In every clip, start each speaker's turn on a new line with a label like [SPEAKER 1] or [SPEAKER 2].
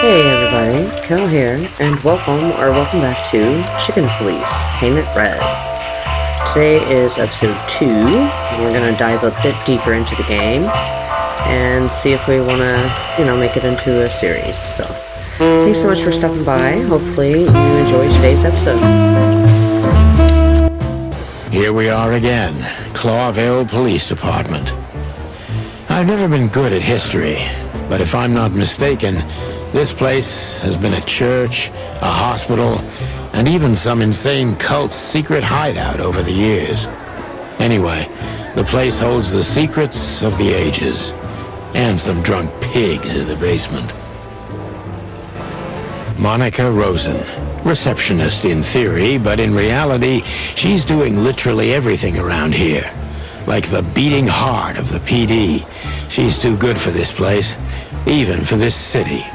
[SPEAKER 1] Hey everybody, Kel here, and welcome back to Chicken Police, Payment Red. Today is episode 2, and we're gonna dive a bit deeper into the game, and see if we wanna, make it into a series, so. Thanks so much for stopping by, hopefully you enjoy today's episode.
[SPEAKER 2] Here we are again, Clawville Police Department. I've never been good at history, but if I'm not mistaken, this place has been a church, a hospital, and even some insane cult's secret hideout over the years. Anyway, the place holds the secrets of the ages, and some drunk pigs in the basement. Monica Rosen, receptionist in theory, but in reality, she's doing literally everything around here. Like the beating heart of the PD. She's too good for this place, even for this city.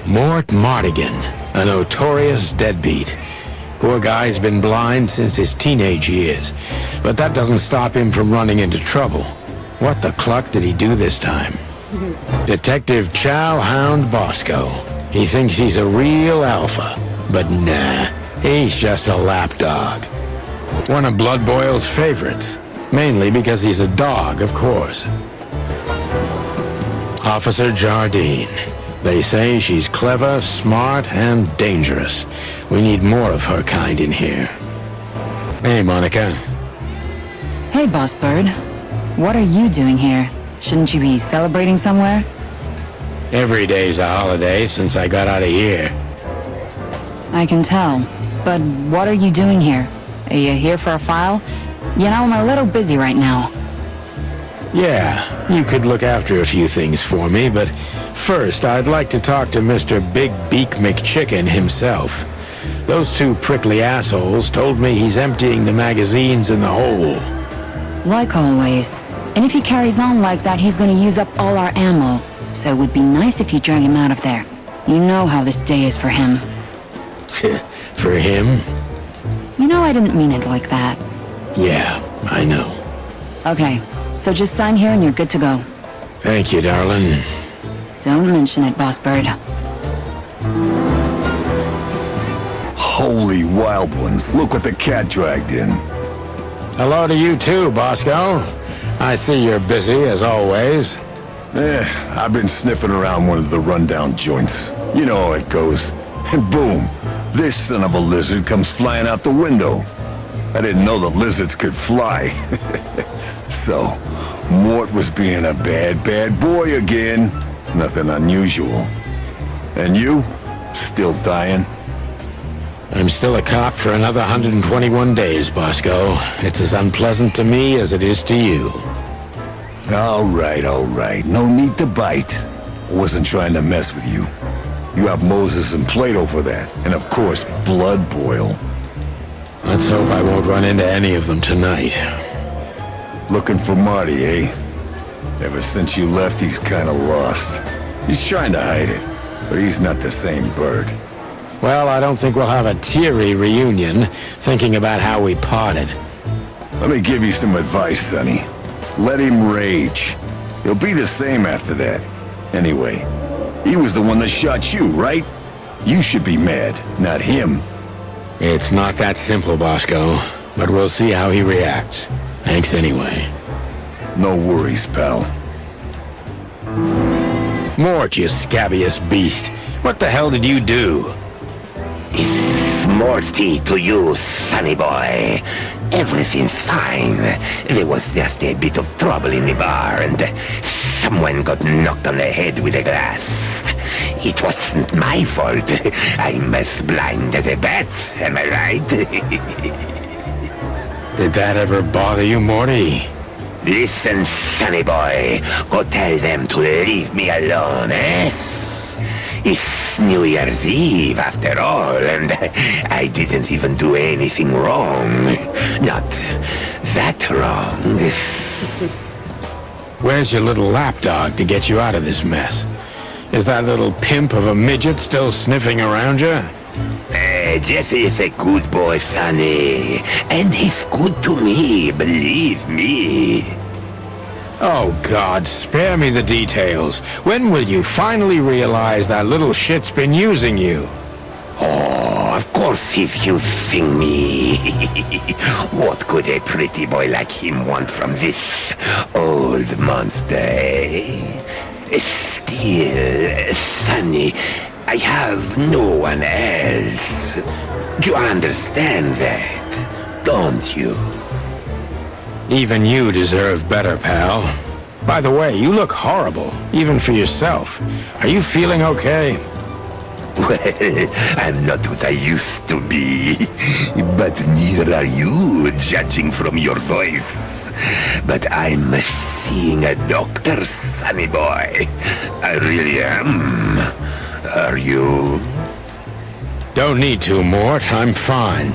[SPEAKER 2] Mort Mardigan, a notorious deadbeat. Poor guy's been blind since his teenage years, but that doesn't stop him from running into trouble. What the cluck did he do this time? Detective Chow Hound Bosco. He thinks he's a real alpha, but nah, he's just a lapdog. One of Blood Boil's favorites, mainly because he's a dog, of course. Officer Jardine. They say she's clever, smart, and dangerous. We need more of her kind in here. Hey, Monica.
[SPEAKER 3] Hey, Boss Bird. What are you doing here? Shouldn't you be celebrating somewhere?
[SPEAKER 2] Every day's a holiday since I got out of here.
[SPEAKER 3] I can tell. But what are you doing here? Are you here for a file? I'm a little busy right now.
[SPEAKER 2] Yeah, you could look after a few things for me, but first I'd like to talk to Mr. Big Beak McChicken himself. Those two prickly assholes told me he's emptying the magazines in the hole.
[SPEAKER 3] Like always. And if he carries on like that, he's gonna use up all our ammo. So it would be nice if you drag him out of there. You know how this day is for him.
[SPEAKER 2] For him?
[SPEAKER 3] I didn't mean it like that.
[SPEAKER 2] Yeah, I know.
[SPEAKER 3] Okay, so just sign here and you're good to go.
[SPEAKER 2] Thank you, darling.
[SPEAKER 3] Don't mention it, Boss Bird.
[SPEAKER 4] Holy wild ones, look what the cat dragged in.
[SPEAKER 2] Hello to you too, Bosco. I see you're busy, as always.
[SPEAKER 4] I've been sniffing around one of the rundown joints. You know how it goes. And boom, this son of a lizard comes flying out the window. I didn't know the lizards could fly. So, Mort was being a bad boy again. Nothing unusual. And you? Still dying?
[SPEAKER 2] I'm still a cop for another 121 days, Bosco. It's as unpleasant to me as it is to you.
[SPEAKER 4] All right. No need to bite. I wasn't trying to mess with you. You have Moses and Plato for that. And of course, Blood Boil.
[SPEAKER 2] Let's hope I won't run into any of them tonight.
[SPEAKER 4] Looking for Marty, eh? Ever since you left, he's kinda lost. He's trying to hide it, but he's not the same bird.
[SPEAKER 2] Well, I don't think we'll have a teary reunion, thinking about how we parted.
[SPEAKER 4] Let me give you some advice, Sonny. Let him rage. He'll be the same after that. Anyway, he was the one that shot you, right? You should be mad, not him.
[SPEAKER 2] It's not that simple, Bosco, but we'll see how he reacts. Thanks anyway.
[SPEAKER 4] No worries, pal.
[SPEAKER 2] Mort, you scabbiest beast. What the hell did you do?
[SPEAKER 5] It's Morty to you, sonny boy. Everything's fine. There was just a bit of trouble in the bar and someone got knocked on the head with a glass. It wasn't my fault. I'm as blind as a bat, am I right?
[SPEAKER 2] Did that ever bother you, Morty?
[SPEAKER 5] Listen, sonny boy. Go tell them to leave me alone, eh? It's New Year's Eve, after all, and I didn't even do anything wrong. Not that wrong.
[SPEAKER 2] Where's your little lapdog to get you out of this mess? Is that little pimp of a midget still sniffing around you?
[SPEAKER 5] Jesse is a good boy, Sonny. And he's good to me, believe me.
[SPEAKER 2] Oh, God, spare me the details. When will you finally realize that little shit's been using you?
[SPEAKER 5] Oh, of course he's using me. What could a pretty boy like him want from this old monster, eh? Still, Sonny, I have no one else. Do you understand that, don't you?
[SPEAKER 2] Even you deserve better, pal. By the way, you look horrible, even for yourself. Are you feeling okay?
[SPEAKER 5] Well, I'm not what I used to be, but neither are you, judging from your voice. But I'm seeing a doctor, sonny boy. I really am. Are you?
[SPEAKER 2] Don't need to, Mort. I'm fine.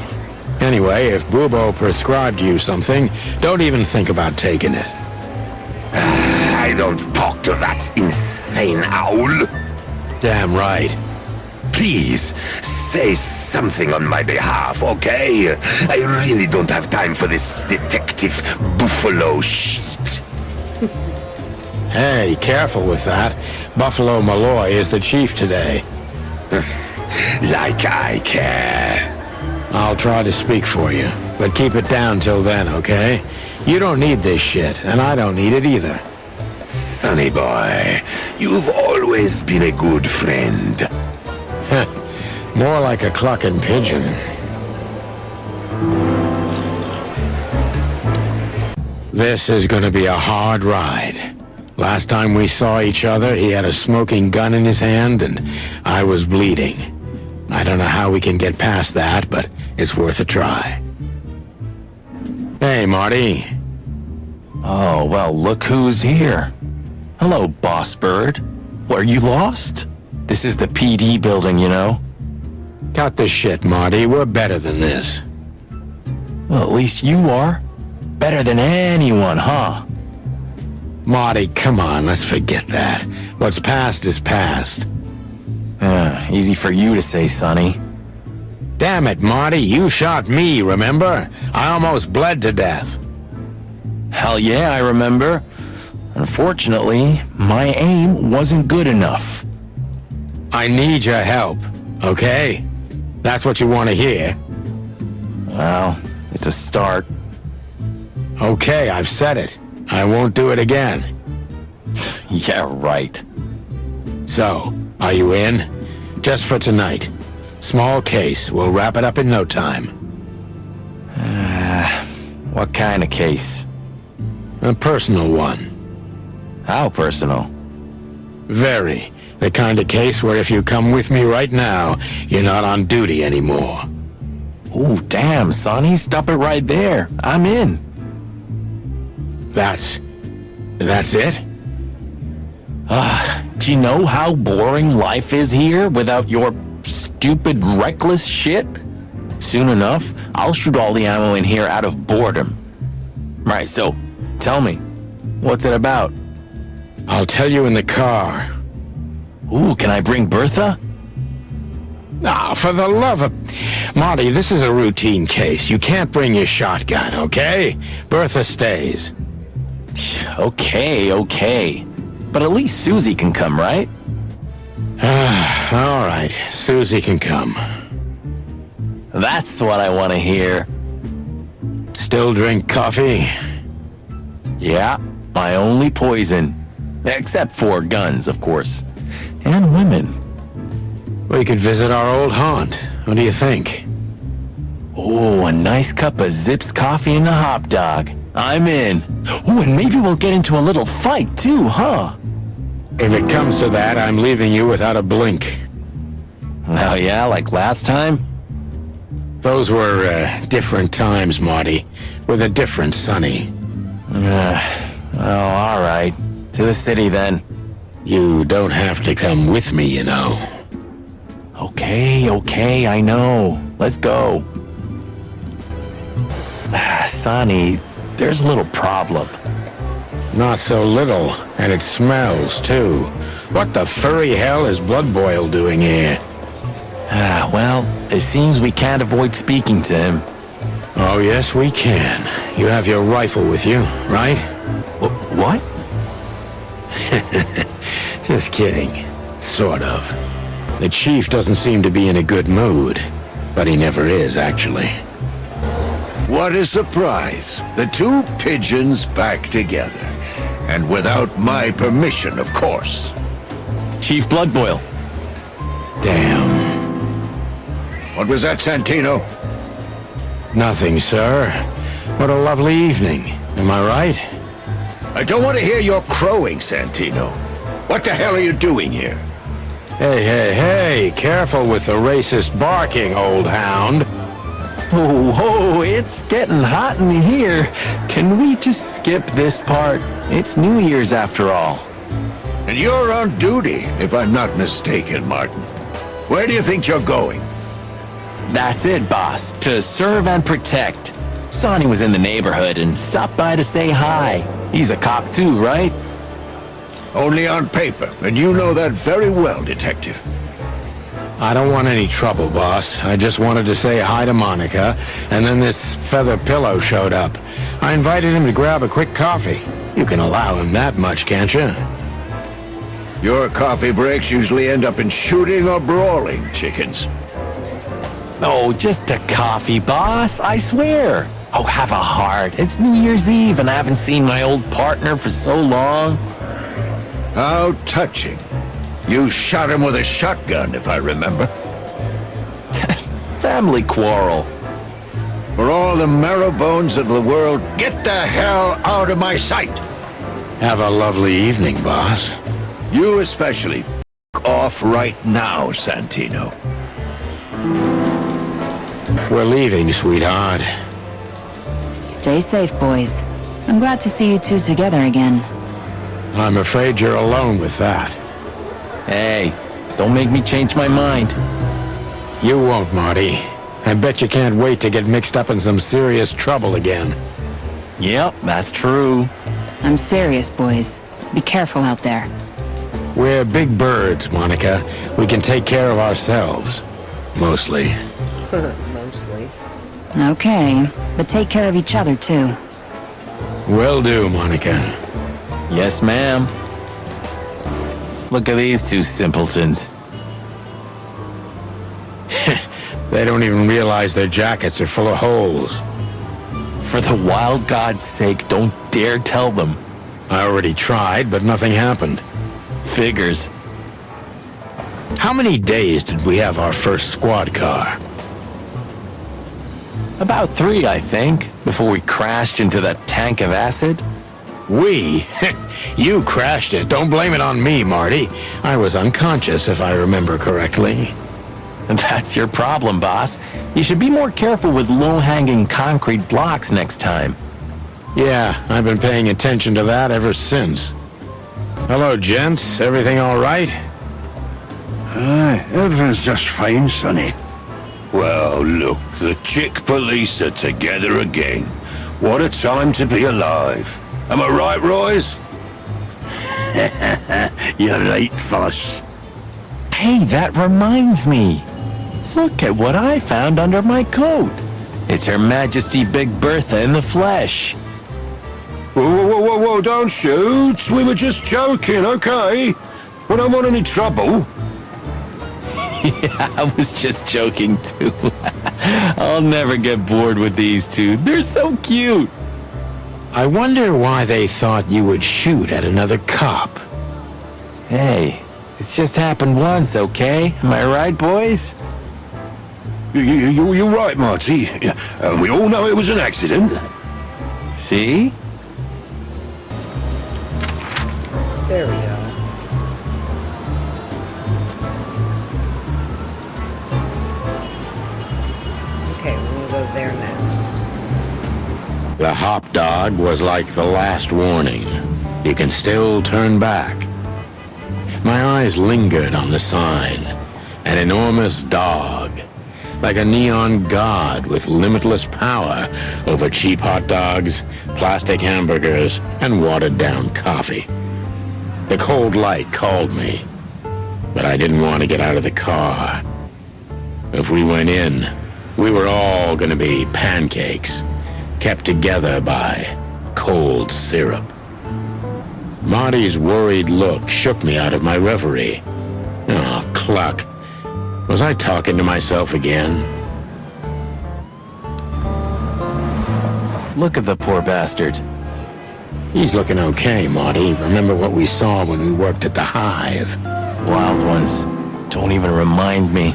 [SPEAKER 2] Anyway, if Bubo prescribed you something, don't even think about taking it.
[SPEAKER 5] I don't talk to that insane owl.
[SPEAKER 2] Damn right.
[SPEAKER 5] Please, say something on my behalf, okay? I really don't have time for this detective buffalo shit.
[SPEAKER 2] Hey, careful with that. Buffalo Malloy is the chief today.
[SPEAKER 5] Like I care.
[SPEAKER 2] I'll try to speak for you, but keep it down till then, okay? You don't need this shit, and I don't need it either.
[SPEAKER 5] Sonny boy, you've always been a good friend.
[SPEAKER 2] More like a clucking pigeon. This is gonna be a hard ride. Last time we saw each other, he had a smoking gun in his hand, and I was bleeding. I don't know how we can get past that, but it's worth a try. Hey, Marty.
[SPEAKER 6] Oh, well, look who's here. Hello, Boss Bird. What, are you lost? This is the PD building, you know?
[SPEAKER 2] Cut the shit, Marty. We're better than this.
[SPEAKER 6] Well, at least you are. Better than anyone, huh?
[SPEAKER 2] Marty, come on, let's forget that. What's past is past.
[SPEAKER 6] Easy for you to say, Sonny.
[SPEAKER 2] Damn it, Marty, you shot me, remember? I almost bled to death.
[SPEAKER 6] Hell yeah, I remember. Unfortunately, my aim wasn't good enough.
[SPEAKER 2] I need your help, okay? That's what you want to hear.
[SPEAKER 6] Well, it's a start.
[SPEAKER 2] Okay, I've said it. I won't do it again.
[SPEAKER 6] Yeah, right.
[SPEAKER 2] So, are you in? Just for tonight. Small case. We'll wrap it up in no time.
[SPEAKER 6] What kind of case?
[SPEAKER 2] A personal one.
[SPEAKER 6] How personal?
[SPEAKER 2] Very. The kind of case where if you come with me right now, you're not on duty anymore.
[SPEAKER 6] Ooh, damn, Sonny, stop it right there. I'm in.
[SPEAKER 2] That's it?
[SPEAKER 6] Do you know how boring life is here without your stupid, reckless shit? Soon enough, I'll shoot all the ammo in here out of boredom. Right, so, tell me, what's it about?
[SPEAKER 2] I'll tell you in the car.
[SPEAKER 6] Ooh, can I bring Bertha?
[SPEAKER 2] Ah, for the love of... Marty, this is a routine case. You can't bring your shotgun, okay? Bertha stays.
[SPEAKER 6] Okay. But at least Susie can come, right?
[SPEAKER 2] All right, Susie can come.
[SPEAKER 6] That's what I want to hear.
[SPEAKER 2] Still drink coffee?
[SPEAKER 6] Yeah, my only poison. Except for guns, of course. And women.
[SPEAKER 2] We could visit our old haunt. What do you think?
[SPEAKER 6] Oh, a nice cup of Zips coffee and a hot dog. I'm in. Oh, and maybe we'll get into a little fight too, huh?
[SPEAKER 2] If it comes to that, I'm leaving you without a blink.
[SPEAKER 6] Oh yeah, like last time?
[SPEAKER 2] Those were, different times, Marty. With a different Sonny.
[SPEAKER 6] Well, all right. To the city, then.
[SPEAKER 2] You don't have to come with me, you know.
[SPEAKER 6] Okay, I know. Let's go. Sonny, there's a little problem.
[SPEAKER 2] Not so little, and it smells, too. What the furry hell is Blood Boil doing here?
[SPEAKER 6] Well, it seems we can't avoid speaking to him.
[SPEAKER 2] Oh, yes, we can. You have your rifle with you, right?
[SPEAKER 6] What?
[SPEAKER 2] Just kidding. Sort of. The chief doesn't seem to be in a good mood, but he never is, actually.
[SPEAKER 4] What a surprise. The two pigeons back together. And without my permission, of course.
[SPEAKER 6] Chief Bloodboil.
[SPEAKER 2] Damn.
[SPEAKER 4] What was that, Santino?
[SPEAKER 2] Nothing, sir. What a lovely evening. Am I right?
[SPEAKER 4] I don't want to hear your crowing, Santino. What the hell are you doing here?
[SPEAKER 2] Hey, careful with the racist barking, old hound.
[SPEAKER 6] Oh, it's getting hot in here. Can we just skip this part? It's New Year's after all.
[SPEAKER 4] And you're on duty, if I'm not mistaken, Martin. Where do you think you're going?
[SPEAKER 6] That's it, boss. To serve and protect. Sonny was in the neighborhood and stopped by to say hi. He's a cop too, right?
[SPEAKER 4] Only on paper, and you know that very well, Detective.
[SPEAKER 2] I don't want any trouble, boss. I just wanted to say hi to Monica, and then this feather pillow showed up. I invited him to grab a quick coffee. You can allow him that much, can't you?
[SPEAKER 4] Your coffee breaks usually end up in shooting or brawling, chickens.
[SPEAKER 6] Oh, just a coffee, boss. I swear. Oh, have a heart. It's New Year's Eve and I haven't seen my old partner for so long.
[SPEAKER 4] How touching. You shot him with a shotgun, if I remember.
[SPEAKER 6] Family quarrel.
[SPEAKER 4] For all the marrow bones of the world, get the hell out of my sight!
[SPEAKER 2] Have a lovely evening, boss.
[SPEAKER 4] You especially. Off right now, Santino.
[SPEAKER 2] We're leaving, sweetheart.
[SPEAKER 3] Stay safe, boys. I'm glad to see you two together again.
[SPEAKER 2] I'm afraid you're alone with that.
[SPEAKER 6] Hey, don't make me change my mind.
[SPEAKER 2] You won't, Marty. I bet you can't wait to get mixed up in some serious trouble again.
[SPEAKER 6] Yep, that's true.
[SPEAKER 3] I'm serious, boys. Be careful out there.
[SPEAKER 2] We're big birds, Monica. We can take care of ourselves. Mostly.
[SPEAKER 1] Mostly.
[SPEAKER 3] Okay, but take care of each other, too.
[SPEAKER 2] Will do, Monica.
[SPEAKER 6] Yes, ma'am. Look at these two simpletons.
[SPEAKER 2] They don't even realize their jackets are full of holes.
[SPEAKER 6] For the wild God's sake, don't dare tell them.
[SPEAKER 2] I already tried, but nothing happened.
[SPEAKER 6] Figures.
[SPEAKER 2] How many days did we have our first squad car?
[SPEAKER 6] About 3, I think, before we crashed into that tank of acid.
[SPEAKER 2] We? You crashed it. Don't blame it on me, Marty. I was unconscious, if I remember correctly.
[SPEAKER 6] That's your problem, boss. You should be more careful with low-hanging concrete blocks next time.
[SPEAKER 2] Yeah, I've been paying attention to that ever since. Hello, gents. Everything all right?
[SPEAKER 4] Everything's just fine, Sonny. Well, look, the chick police are together again. What a time to be alive. Am I right, Royce? You're right, Foss.
[SPEAKER 6] Hey, that reminds me. Look at what I found under my coat. It's Her Majesty Big Bertha in the flesh.
[SPEAKER 4] Whoa, don't shoot. We were just joking, okay? We don't want any trouble.
[SPEAKER 6] Yeah, I was just joking too. I'll never get bored with these two. They're so cute.
[SPEAKER 2] I wonder why they thought you would shoot at another cop.
[SPEAKER 6] Hey, it's just happened once, okay? Am I right, boys?
[SPEAKER 4] You're right, Marty. And we all know it was an accident.
[SPEAKER 6] See?
[SPEAKER 1] There we go. Okay, we're gonna go there next.
[SPEAKER 2] The hop dog was like the last warning. You can still turn back. My eyes lingered on the sign. An enormous dog. Like a neon god with limitless power over cheap hot dogs, plastic hamburgers, and watered-down coffee. The cold light called me, but I didn't want to get out of the car. If we went in, we were all gonna be pancakes, kept together by cold syrup. Marty's worried look shook me out of my reverie. Oh, cluck. Was I talking to myself again?
[SPEAKER 6] Look at the poor bastard.
[SPEAKER 2] He's looking okay, Marty. Remember what we saw when we worked at the Hive?
[SPEAKER 6] Wild ones. Don't even remind me.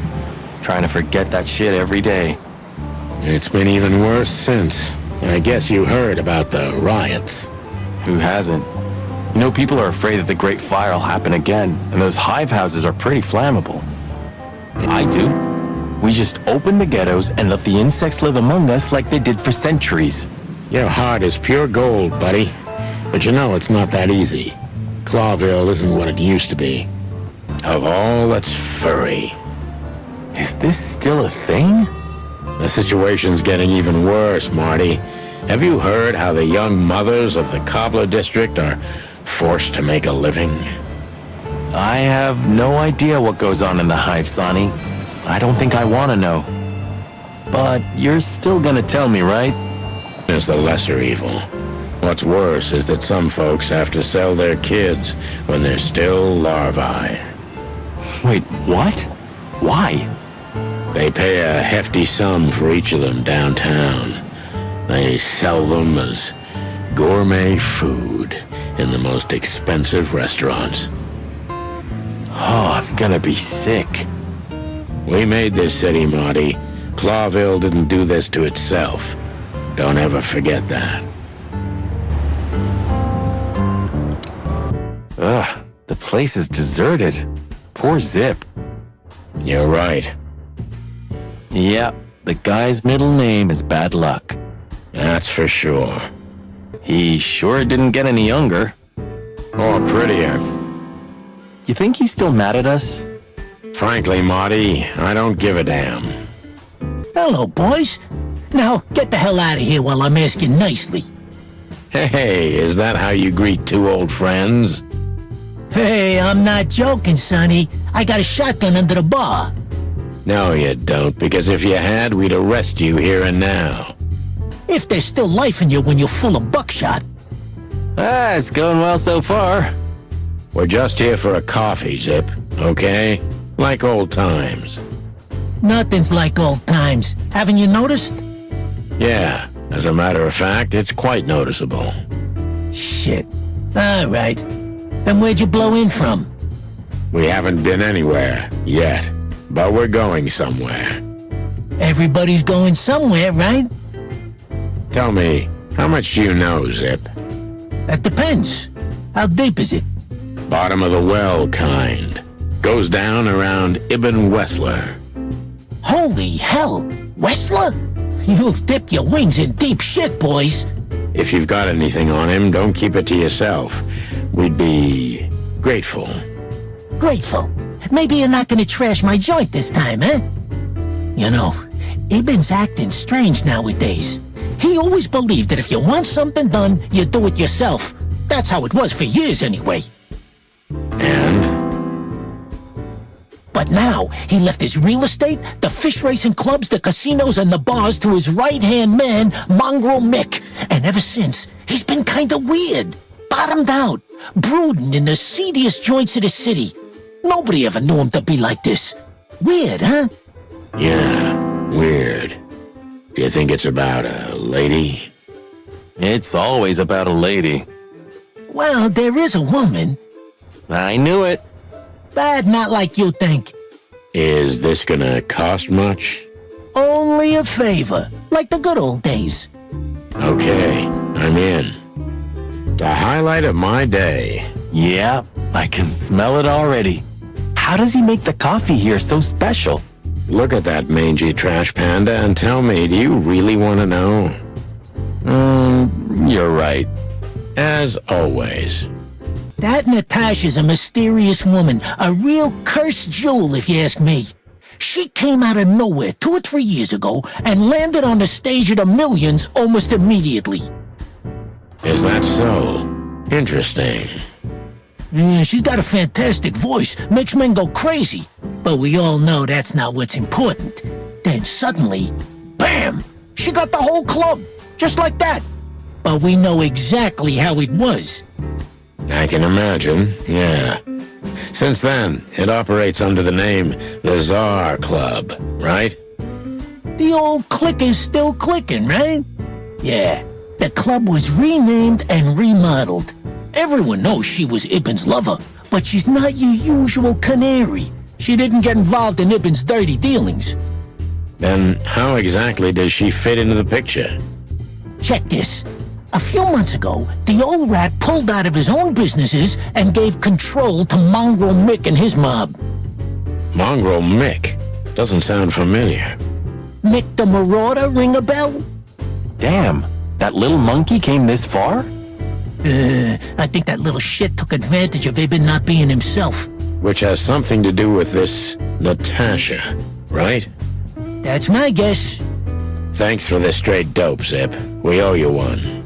[SPEAKER 6] Trying to forget that shit every day.
[SPEAKER 2] It's been even worse since. I guess you heard about the riots.
[SPEAKER 6] Who hasn't? You know, people are afraid that the Great Fire will happen again, and those hive houses are pretty flammable. I do. We just open the ghettos and let the insects live among us like they did for centuries.
[SPEAKER 2] Your heart is pure gold, buddy. But you know it's not that easy. Clawville isn't what it used to be. Of all that's furry.
[SPEAKER 6] Is this still a thing?
[SPEAKER 2] The situation's getting even worse, Marty. Have you heard how the young mothers of the Cobbler District are forced to make a living?
[SPEAKER 6] I have no idea what goes on in the hive, Sonny. I don't think I want to know. But you're still gonna tell me, right?
[SPEAKER 2] Is the lesser evil. What's worse is that some folks have to sell their kids when they're still larvae.
[SPEAKER 6] Wait, what? Why?
[SPEAKER 2] They pay a hefty sum for each of them downtown. They sell them as gourmet food in the most expensive restaurants.
[SPEAKER 6] Oh, I'm gonna be sick.
[SPEAKER 2] We made this city, Marty. Clawville didn't do this to itself. Don't ever forget that.
[SPEAKER 6] Ugh, the place is deserted. Poor Zip.
[SPEAKER 2] You're right.
[SPEAKER 6] Yeah, the guy's middle name is Bad Luck.
[SPEAKER 2] That's for sure.
[SPEAKER 6] He sure didn't get any younger.
[SPEAKER 2] Or prettier.
[SPEAKER 6] You think he's still mad at us?
[SPEAKER 2] Frankly, Marty, I don't give a damn.
[SPEAKER 7] Hello, boys. Now, get the hell out of here while I'm asking nicely.
[SPEAKER 2] Hey, is that how you greet two old friends?
[SPEAKER 7] Hey, I'm not joking, Sonny. I got a shotgun under the bar.
[SPEAKER 2] No, you don't, because if you had, we'd arrest you here and now.
[SPEAKER 7] If there's still life in you when you're full of buckshot.
[SPEAKER 6] Ah, it's going well so far.
[SPEAKER 2] We're just here for a coffee, Zip, okay? Like old times.
[SPEAKER 7] Nothing's like old times. Haven't you noticed?
[SPEAKER 2] Yeah, as a matter of fact, it's quite noticeable.
[SPEAKER 7] Shit. All right. Then where'd you blow in from?
[SPEAKER 2] We haven't been anywhere, yet. But we're going somewhere.
[SPEAKER 7] Everybody's going somewhere, right?
[SPEAKER 2] Tell me, how much do you know, Zip?
[SPEAKER 7] That depends. How deep is it?
[SPEAKER 2] Bottom of the well kind. Goes down around Ibn Wessler.
[SPEAKER 7] Holy hell! Wessler? You've dipped your wings in deep shit, boys.
[SPEAKER 2] If you've got anything on him, don't keep it to yourself. We'd be grateful.
[SPEAKER 7] Grateful. Maybe you're not gonna trash my joint this time, eh? You know, Ibn's acting strange nowadays. He always believed that if you want something done, you do it yourself. That's how it was for years anyway.
[SPEAKER 2] And?
[SPEAKER 7] But now, he left his real estate, the fish racing clubs, the casinos, and the bars to his right-hand man, Mongrel Mick. And ever since, he's been kinda weird. Bottomed out, brooding in the seediest joints of the city. Nobody ever knew him to be like this. Weird, huh?
[SPEAKER 2] Yeah, weird. Do you think it's about a lady?
[SPEAKER 6] It's always about a lady.
[SPEAKER 7] Well, there is a woman.
[SPEAKER 6] I knew it.
[SPEAKER 7] But not like you think.
[SPEAKER 2] Is this gonna cost much?
[SPEAKER 7] Only a favor, like the good old days.
[SPEAKER 2] Okay, I'm in. The highlight of my day.
[SPEAKER 6] Yeah, I can smell it already. How does he make the coffee here so special?
[SPEAKER 2] Look at that mangy trash panda and tell me, do you really want to know?
[SPEAKER 6] You're right.
[SPEAKER 2] As always.
[SPEAKER 7] That Natasha's a mysterious woman, a real cursed jewel if you ask me. She came out of nowhere 2 or 3 years ago and landed on the stage of the millions almost immediately.
[SPEAKER 2] Is that so? Interesting.
[SPEAKER 7] Yeah, she's got a fantastic voice, makes men go crazy. But we all know that's not what's important. Then suddenly, bam! She got the whole club, just like that. But we know exactly how it was.
[SPEAKER 2] I can imagine, yeah. Since then, it operates under the name the Czar Club, right?
[SPEAKER 7] The old click is still clicking, right? Yeah, the club was renamed and remodeled. Everyone knows she was Ibn's lover, but she's not your usual canary. She didn't get involved in Ibn's dirty dealings.
[SPEAKER 2] Then how exactly does she fit into the picture?
[SPEAKER 7] Check this. A few months ago, the old rat pulled out of his own businesses and gave control to Mongrel Mick and his mob.
[SPEAKER 2] Mongrel Mick? Doesn't sound familiar.
[SPEAKER 7] Mick the Marauder ring a bell?
[SPEAKER 6] Damn, that little monkey came this far?
[SPEAKER 7] I think that little shit took advantage of Ibn not being himself.
[SPEAKER 2] Which has something to do with this Natasha, right?
[SPEAKER 7] That's my guess.
[SPEAKER 2] Thanks for the straight dope, Zip. We owe you one.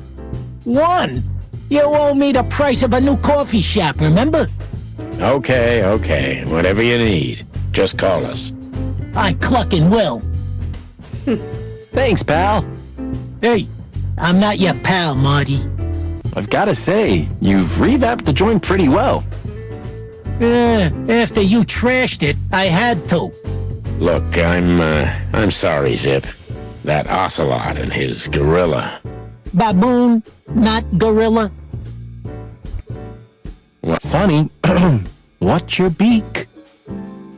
[SPEAKER 7] One? You owe me the price of a new coffee shop, remember?
[SPEAKER 2] Okay. Whatever you need. Just call us.
[SPEAKER 7] I clucking will.
[SPEAKER 6] Thanks, pal.
[SPEAKER 7] Hey, I'm not your pal, Marty.
[SPEAKER 6] I've gotta say, you've revamped the joint pretty well.
[SPEAKER 7] After you trashed it, I had to.
[SPEAKER 2] Look, I'm sorry, Zip. That ocelot and his gorilla.
[SPEAKER 7] Baboon, not gorilla.
[SPEAKER 6] Sonny, what's your beak?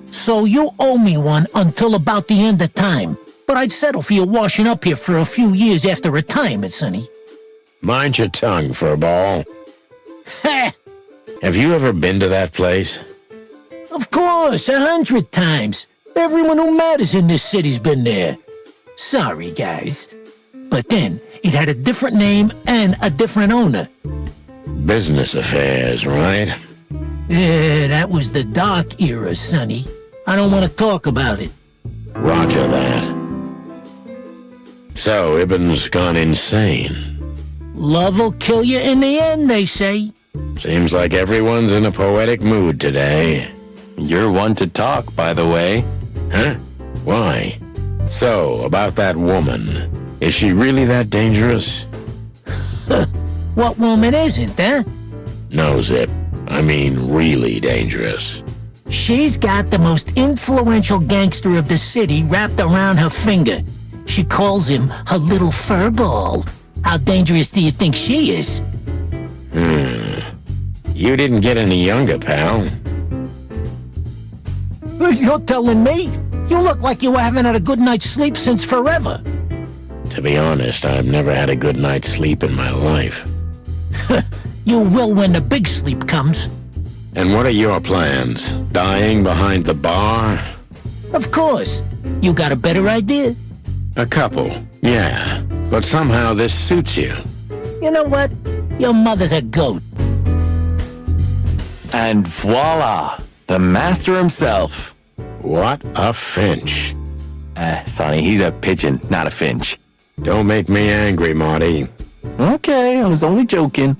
[SPEAKER 7] So you owe me one until about the end of time. But I'd settle for you washing up here for a few years after retirement, Sonny.
[SPEAKER 2] Mind your tongue, furball.
[SPEAKER 7] Ha!
[SPEAKER 2] Have you ever been to that place?
[SPEAKER 7] Of course, 100 times. Everyone who matters in this city's been there. Sorry, guys. But then, it had a different name and a different owner.
[SPEAKER 2] Business affairs, right?
[SPEAKER 7] Yeah, that was the dark era, Sonny. I don't want to talk about it.
[SPEAKER 2] Roger that. So, Ibn's gone insane.
[SPEAKER 7] Love will kill you in the end, they say.
[SPEAKER 2] Seems like everyone's in a poetic mood today.
[SPEAKER 6] You're one to talk, by the way.
[SPEAKER 2] Huh? Why? So, about that woman. Is she really that dangerous?
[SPEAKER 7] What woman isn't, huh?
[SPEAKER 2] No, Zip. I mean really dangerous.
[SPEAKER 7] She's got the most influential gangster of the city wrapped around her finger. She calls him her little furball. How dangerous do you think she is?
[SPEAKER 2] You didn't get any younger, pal.
[SPEAKER 7] You're telling me? You look like you haven't had a good night's sleep since forever.
[SPEAKER 2] To be honest, I've never had a good night's sleep in my life.
[SPEAKER 7] You will when the big sleep comes.
[SPEAKER 2] And what are your plans? Dying behind the bar?
[SPEAKER 7] Of course. You got a better idea?
[SPEAKER 2] A couple, yeah. But somehow this suits you.
[SPEAKER 7] You know what? Your mother's a goat.
[SPEAKER 6] And voila, the master himself.
[SPEAKER 2] What a finch.
[SPEAKER 6] Sonny, he's a pigeon, not a finch.
[SPEAKER 2] Don't make me angry, Marty.
[SPEAKER 6] Okay, I was only joking.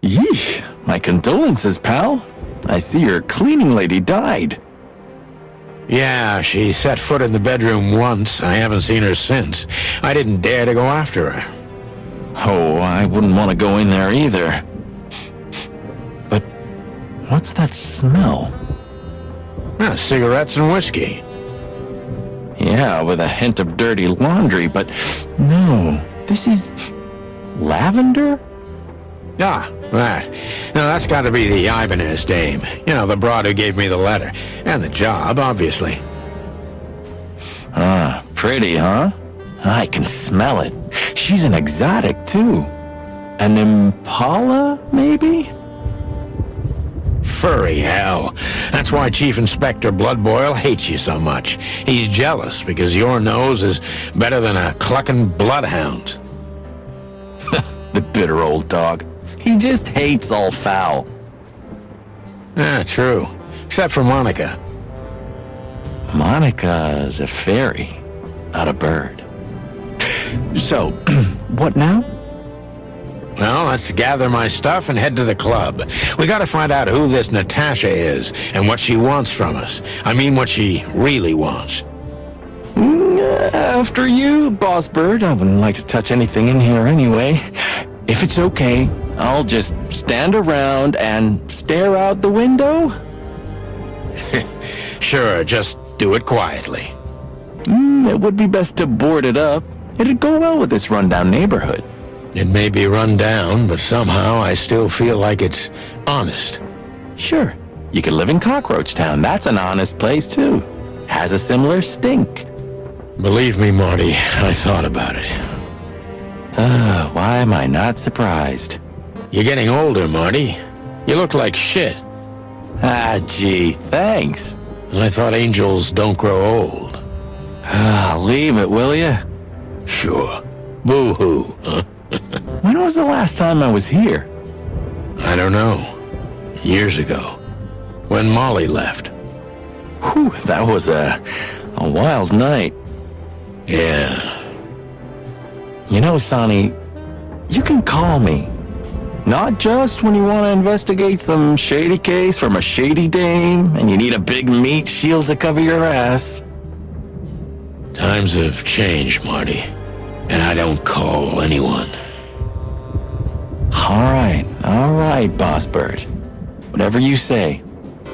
[SPEAKER 6] Yeesh, my condolences, pal. I see your cleaning lady died.
[SPEAKER 2] Yeah, she set foot in the bedroom once. I haven't seen her since. I didn't dare to go after her.
[SPEAKER 6] Oh, I wouldn't want to go in there either. But what's that smell?
[SPEAKER 2] Cigarettes and whiskey.
[SPEAKER 6] Yeah, with a hint of dirty laundry, but no, this is lavender?
[SPEAKER 2] Ah, that. Now that's got to be the Ibanez dame. You know, the broad who gave me the letter. And the job, obviously.
[SPEAKER 6] Ah, pretty, huh? I can smell it. She's an exotic, too. An impala, maybe?
[SPEAKER 2] Furry hell. That's why Chief Inspector Bloodboil hates you so much. He's jealous because your nose is better than a clucking bloodhound.
[SPEAKER 6] The bitter old dog. He just hates all foul.
[SPEAKER 2] True. Except for Monica.
[SPEAKER 6] Monica's a fairy, not a bird. So, what now?
[SPEAKER 2] Well, let's gather my stuff and head to the club. We gotta find out who this Natasha is and what she wants from us. I mean, what she really wants.
[SPEAKER 6] After you, Boss Bird. I wouldn't like to touch anything in here anyway. If it's okay, I'll just stand around and stare out the window?
[SPEAKER 2] Sure, just do it quietly.
[SPEAKER 6] It would be best to board it up. It'd go well with this rundown neighborhood.
[SPEAKER 2] It may be run down, but somehow I still feel like it's honest.
[SPEAKER 6] Sure, you could live in Cockroach Town. That's an honest place, too. Has a similar stink.
[SPEAKER 2] Believe me, Marty, I thought about it.
[SPEAKER 6] Why am I not surprised?
[SPEAKER 2] You're getting older, Marty. You look like shit.
[SPEAKER 6] Ah, gee, thanks.
[SPEAKER 2] I thought angels don't grow old.
[SPEAKER 6] Leave it, will you?
[SPEAKER 2] Sure. Boo-hoo, huh?
[SPEAKER 6] When was the last time I was here?
[SPEAKER 2] I don't know. Years ago. When Molly left.
[SPEAKER 6] Whew, that was a wild night.
[SPEAKER 2] Yeah.
[SPEAKER 6] You know, Sonny, you can call me. Not just when you want to investigate some shady case from a shady dame and you need a big meat shield to cover your ass.
[SPEAKER 2] Times have changed, Marty. And I don't call anyone.
[SPEAKER 6] All right, Boss Bird. Whatever you say.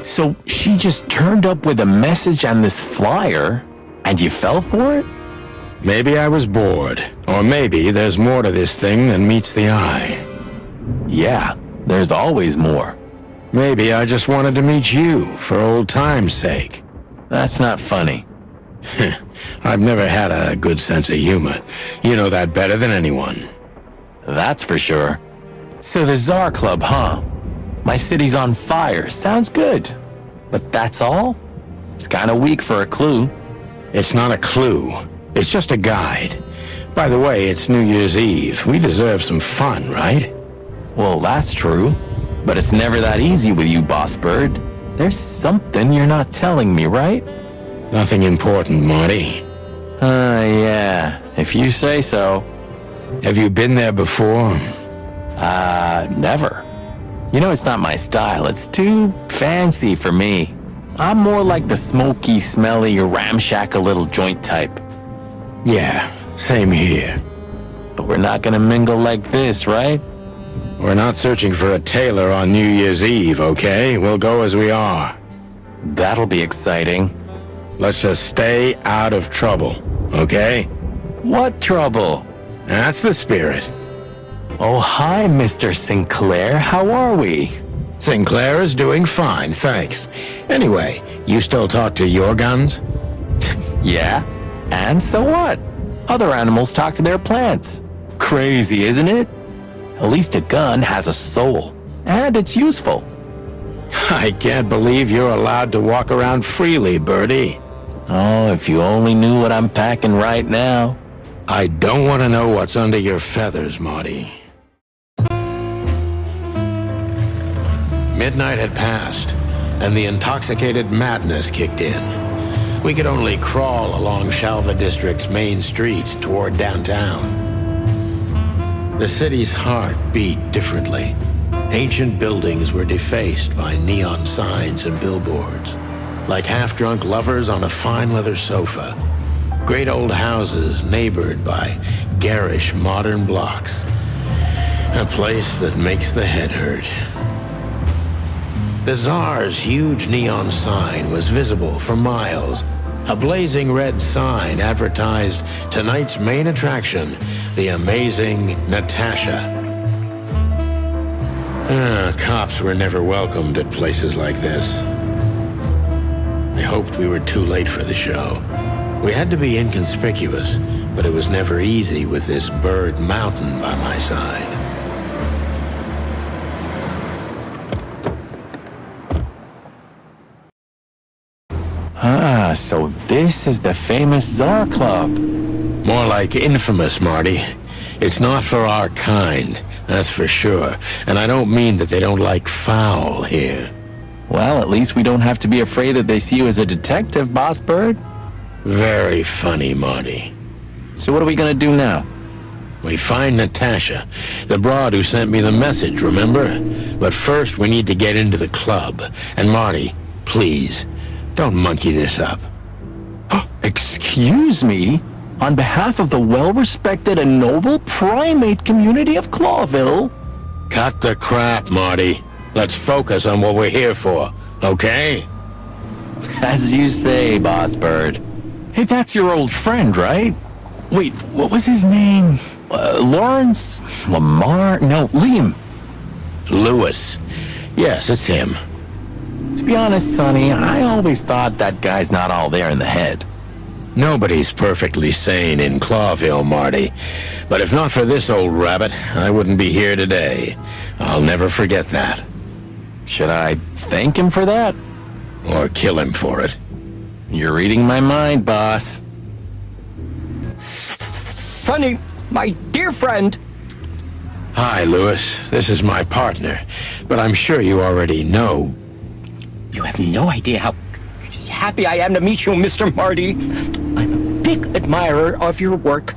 [SPEAKER 6] So she just turned up with a message and this flyer, and you fell for it?
[SPEAKER 2] Maybe I was bored. Or maybe there's more to this thing than meets the eye.
[SPEAKER 6] Yeah, there's always more.
[SPEAKER 2] Maybe I just wanted to meet you for old time's sake.
[SPEAKER 6] That's not funny.
[SPEAKER 2] I've never had a good sense of humor. You know that better than anyone.
[SPEAKER 6] That's for sure. So the Tsar Club, huh? My city's on fire. Sounds good. But that's all? It's kinda weak for a clue.
[SPEAKER 2] It's not a clue. It's just a guide. By the way, it's New Year's Eve. We deserve some fun, right?
[SPEAKER 6] Well, that's true. But it's never that easy with you, Boss Bird. There's something you're not telling me, right?
[SPEAKER 2] Nothing important, Marty.
[SPEAKER 6] Yeah. If you say so.
[SPEAKER 2] Have you been there before?
[SPEAKER 6] Never. You know, it's not my style. It's too fancy for me. I'm more like the smoky, smelly, ramshackle little joint type.
[SPEAKER 2] Yeah, same here.
[SPEAKER 6] But we're not gonna mingle like this, right?
[SPEAKER 2] We're not searching for a tailor on New Year's Eve, okay? We'll go as we are.
[SPEAKER 6] That'll be exciting.
[SPEAKER 2] Let's just stay out of trouble, okay?
[SPEAKER 6] What trouble?
[SPEAKER 2] That's the spirit.
[SPEAKER 6] Oh, hi, Mr. Sinclair. How are we?
[SPEAKER 2] Sinclair is doing fine, thanks. Anyway, you still talk to your guns?
[SPEAKER 6] Yeah? And so what? Other animals talk to their plants. Crazy, isn't it? At least a gun has a soul. And it's useful.
[SPEAKER 2] I can't believe you're allowed to walk around freely, Birdie.
[SPEAKER 6] Oh, if you only knew what I'm packing right now.
[SPEAKER 2] I don't want to know what's under your feathers, Marty. Midnight had passed, and the intoxicated madness kicked in. We could only crawl along Shalva District's main street toward downtown. The city's heart beat differently. Ancient buildings were defaced by neon signs and billboards, like half-drunk lovers on a fine leather sofa. Great old houses neighbored by garish modern blocks. A place that makes the head hurt. The Tsar's huge neon sign was visible for miles. A blazing red sign advertised tonight's main attraction, the amazing Natasha. Cops were never welcomed at places like this. I hoped we were too late for the show. We had to be inconspicuous, but it was never easy with this bird mountain by my side.
[SPEAKER 6] So this is the famous Tsar Club.
[SPEAKER 2] More like infamous, Marty. It's not for our kind, that's for sure. And I don't mean that they don't like foul here.
[SPEAKER 6] Well, at least we don't have to be afraid that they see you as a detective, Boss Bird.
[SPEAKER 2] Very funny, Marty.
[SPEAKER 6] So what are we gonna do now?
[SPEAKER 2] We find Natasha, the broad who sent me the message, remember? But first we need to get into the club. And Marty, please, don't monkey this up.
[SPEAKER 6] Excuse me? on behalf of the well-respected and noble primate community of Clawville.
[SPEAKER 2] Cut the crap, Marty. Let's focus on what we're here for, okay?
[SPEAKER 6] As you say, Boss Bird. Hey, that's your old friend, right? Wait, what was his name? Lawrence? Lamar? No, Liam.
[SPEAKER 2] Lewis. Yes, it's him.
[SPEAKER 6] To be honest, Sonny, I always thought that guy's not all there in the head.
[SPEAKER 2] Nobody's perfectly sane in Clawville, Marty. But if not for this old rabbit, I wouldn't be here today. I'll never forget that.
[SPEAKER 6] Should I thank him for that?
[SPEAKER 2] Or kill him for it.
[SPEAKER 6] You're reading my mind, boss.
[SPEAKER 8] Sonny, my dear friend.
[SPEAKER 2] Hi, Lewis. This is my partner. But I'm sure you already know.
[SPEAKER 8] You have no idea how happy I am to meet you, Mr. Marty. I'm a big admirer of your work.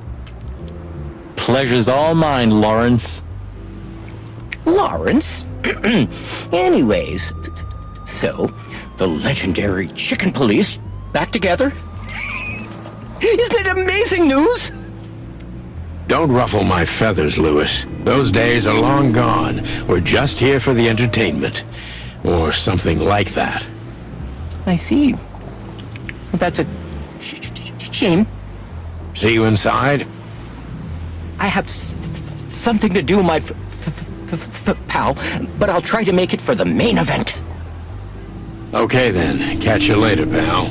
[SPEAKER 6] Pleasure's all mine, Lawrence.
[SPEAKER 8] Lawrence? Anyways, so, the legendary Chicken Police back together? Isn't it amazing news?
[SPEAKER 2] Don't ruffle my feathers, Lewis. Those days are long gone. We're just here for the entertainment. Or something like that.
[SPEAKER 8] I see. That's a shame.
[SPEAKER 2] See you inside?
[SPEAKER 8] I have something to do, my pal, but I'll try to make it for the main event.
[SPEAKER 2] Okay then. Catch you later, pal.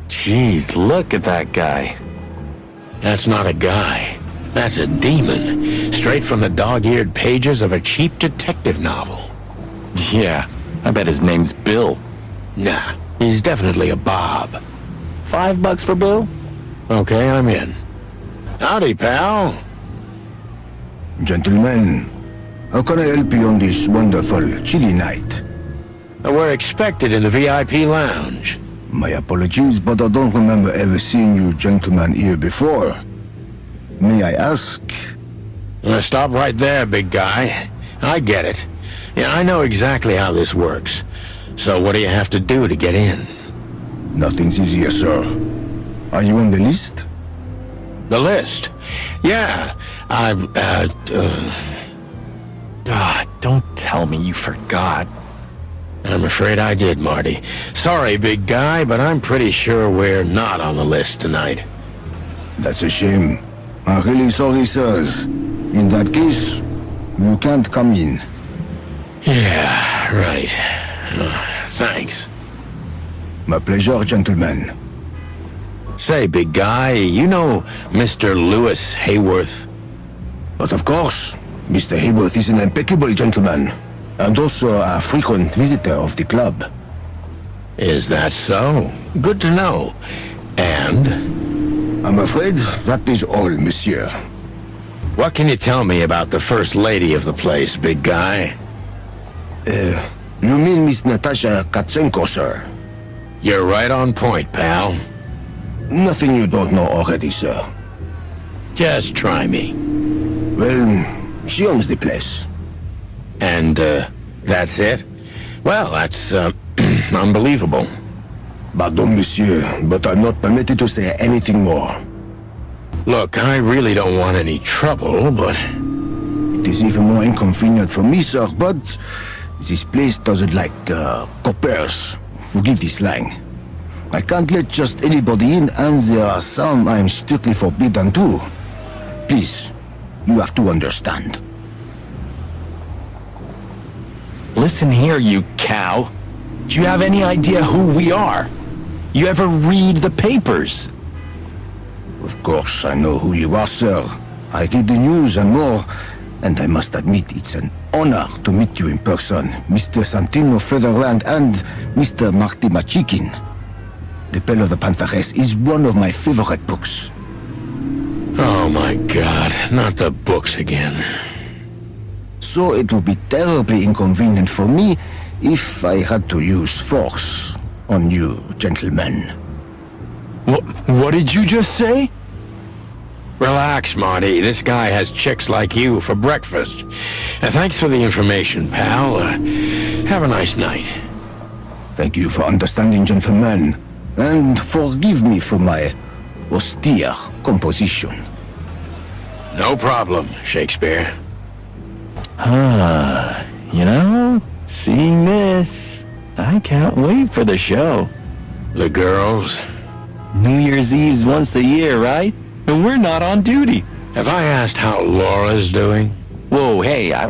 [SPEAKER 6] Jeez, look at that guy.
[SPEAKER 2] That's not a guy. That's a demon. Straight from the dog-eared pages of a cheap detective novel.
[SPEAKER 6] Yeah, I bet his name's Bill.
[SPEAKER 2] Nah, he's definitely a Bob.
[SPEAKER 6] $5 for Bill?
[SPEAKER 2] Okay, I'm in. Howdy, pal.
[SPEAKER 4] Gentlemen, how can I help you on this wonderful, chilly night?
[SPEAKER 2] We're expected in the VIP lounge.
[SPEAKER 4] My apologies, but I don't remember ever seeing you gentlemen here before. May I ask?
[SPEAKER 2] Stop right there, big guy. I get it. Yeah, I know exactly how this works. So what do you have to do to get in?
[SPEAKER 4] Nothing's easier, sir. Are you on the list?
[SPEAKER 2] The list? Yeah,
[SPEAKER 6] Don't tell me you forgot.
[SPEAKER 2] I'm afraid I did, Marty. Sorry, big guy, but I'm pretty sure we're not on the list tonight.
[SPEAKER 4] That's a shame. I'm really sorry, sirs. In that case, you can't come in.
[SPEAKER 2] Yeah, right. Thanks.
[SPEAKER 4] My pleasure, gentlemen.
[SPEAKER 2] Say, big guy, you know Mr. Lewis Hayworth?
[SPEAKER 4] But of course, Mr. Hayworth is an impeccable gentleman, and also a frequent visitor of the club.
[SPEAKER 2] Is that so? Good to know. And?
[SPEAKER 4] I'm afraid that is all, monsieur.
[SPEAKER 2] What can you tell me about the first lady of the place, big guy?
[SPEAKER 4] You mean Miss Natasha Katsenko, sir?
[SPEAKER 2] You're right on point, pal.
[SPEAKER 4] Nothing you don't know already, sir.
[SPEAKER 2] Just try me.
[SPEAKER 4] Well, she owns the place.
[SPEAKER 2] And, that's it? Well, that's, unbelievable.
[SPEAKER 4] Pardon, monsieur, but I'm not permitted to say anything more.
[SPEAKER 2] Look, I really don't want any trouble, but...
[SPEAKER 4] It is even more inconvenient for me, sir, but this place doesn't like, coppers. Forgive this slang. I can't let just anybody in, and there are some I'm strictly forbidden to. Please, you have to understand.
[SPEAKER 6] Listen here, you cow. Do you have any idea who we are? You ever read the papers?
[SPEAKER 4] Of course, I know who you are, sir. I read the news and more, and I must admit it's an honor to meet you in person, Mr. Santino Featherland and Mr. Marty Machikin. The Bell of the Pantheress is one of my favorite books.
[SPEAKER 2] Oh my god, not the books again.
[SPEAKER 4] So it would be terribly inconvenient for me if I had to use force on you, gentlemen.
[SPEAKER 6] What did you just say?
[SPEAKER 2] Relax, Marty. This guy has chicks like you for breakfast. Thanks for the information, pal. Have a nice night.
[SPEAKER 4] Thank you for understanding, gentlemen. And forgive me for my
[SPEAKER 9] austere composition.
[SPEAKER 2] No problem, Shakespeare.
[SPEAKER 6] You know, seeing this, I can't wait for the show.
[SPEAKER 2] The girls?
[SPEAKER 6] New Year's Eve's once a year, right? And we're not on duty.
[SPEAKER 2] Have I asked how Laura's doing?
[SPEAKER 6] Whoa, hey, I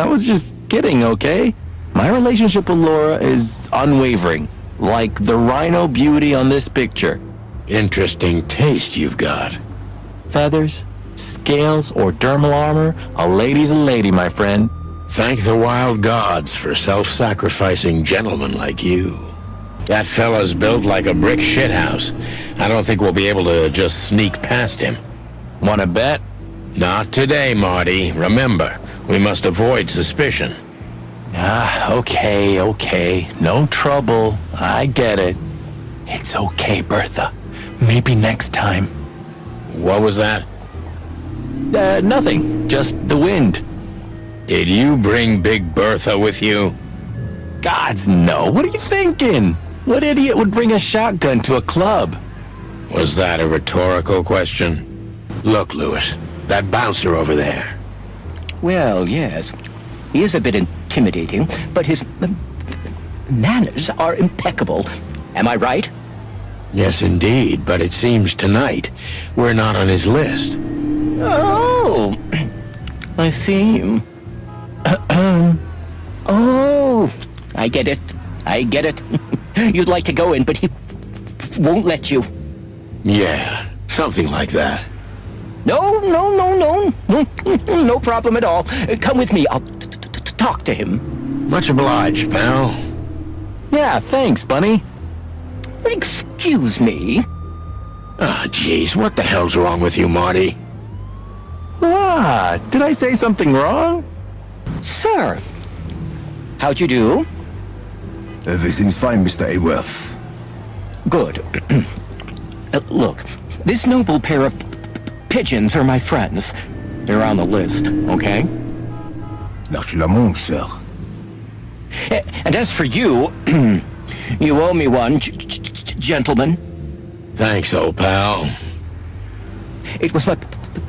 [SPEAKER 6] was just kidding, okay? My relationship with Laura is unwavering, like the rhino beauty on this picture.
[SPEAKER 2] Interesting taste you've got.
[SPEAKER 6] Feathers, scales, or dermal armor, a lady's a lady, my friend.
[SPEAKER 2] Thank the wild gods for self-sacrificing gentlemen like you. That fella's built like a brick shithouse. I don't think we'll be able to just sneak past him.
[SPEAKER 6] Wanna bet?
[SPEAKER 2] Not today, Marty. Remember, we must avoid suspicion.
[SPEAKER 6] Okay. No trouble. I get it. It's okay, Bertha. Maybe next time.
[SPEAKER 2] What was that?
[SPEAKER 6] Nothing. Just the wind.
[SPEAKER 2] Did you bring Big Bertha with you?
[SPEAKER 6] Gods, no. What are you thinking? What idiot would bring a shotgun to a club?
[SPEAKER 2] Was that a rhetorical question? Look, Lewis, that bouncer over there.
[SPEAKER 8] Well, yes. He is a bit intimidating, but his manners are impeccable. Am I right?
[SPEAKER 2] Yes, indeed, but it seems tonight we're not on his list.
[SPEAKER 8] Oh, I see. Oh, I get it. You'd like to go in, but he won't let you.
[SPEAKER 2] Yeah, something like that.
[SPEAKER 8] No. No problem at all. Come with me. I'll talk to him.
[SPEAKER 2] Much obliged, pal.
[SPEAKER 6] Yeah, thanks, Bunny.
[SPEAKER 8] Excuse me.
[SPEAKER 2] Ah, jeez, what the hell's wrong with you, Marty?
[SPEAKER 6] What? Did I say something wrong?
[SPEAKER 8] Sir, how'd you do?
[SPEAKER 9] Everything's fine, Mr. Aworth.
[SPEAKER 8] Good. Look, this noble pair of pigeons are my friends. They're on the list, okay?
[SPEAKER 9] L'archement, sir.
[SPEAKER 8] And as for you, you owe me one, gentlemen.
[SPEAKER 2] Thanks, old pal.
[SPEAKER 8] It was my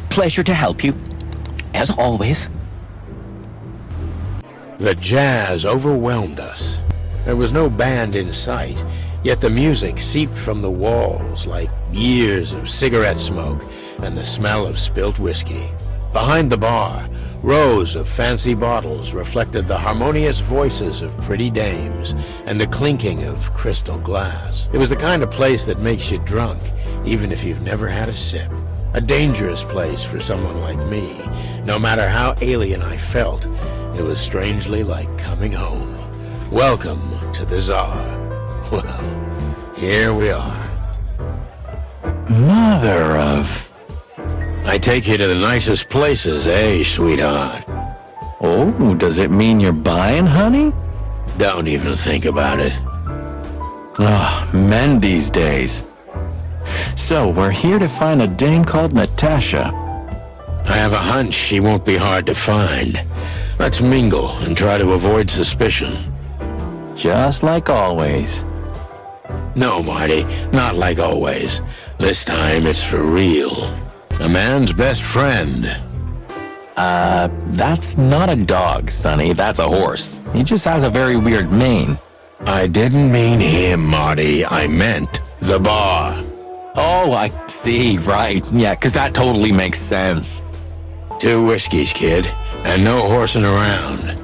[SPEAKER 8] pleasure to help you, as always.
[SPEAKER 2] The jazz overwhelmed us. There was no band in sight, yet the music seeped from the walls like years of cigarette smoke and the smell of spilt whiskey. Behind the bar, rows of fancy bottles reflected the harmonious voices of pretty dames and the clinking of crystal glass. It was the kind of place that makes you drunk, even if you've never had a sip. A dangerous place for someone like me. No matter how alien I felt, it was strangely like coming home. Welcome to the Tsar. Well, here we are.
[SPEAKER 6] Mother of...
[SPEAKER 2] I take you to the nicest places, eh, sweetheart?
[SPEAKER 6] Oh, does it mean you're buying, honey?
[SPEAKER 2] Don't even think about it.
[SPEAKER 6] Men these days. So, we're here to find a dame called Natasha.
[SPEAKER 2] I have a hunch she won't be hard to find. Let's mingle and try to avoid suspicion.
[SPEAKER 6] Just like always.
[SPEAKER 2] No, Marty, not like always. This time it's for real. A man's best friend.
[SPEAKER 6] That's not a dog, Sonny. That's a horse. He just has a very weird mane.
[SPEAKER 2] I didn't mean him, Marty. I meant the bar.
[SPEAKER 6] Oh, I see, right. Yeah, 'cause that totally makes sense.
[SPEAKER 2] 2 whiskeys, kid, and no horsing around.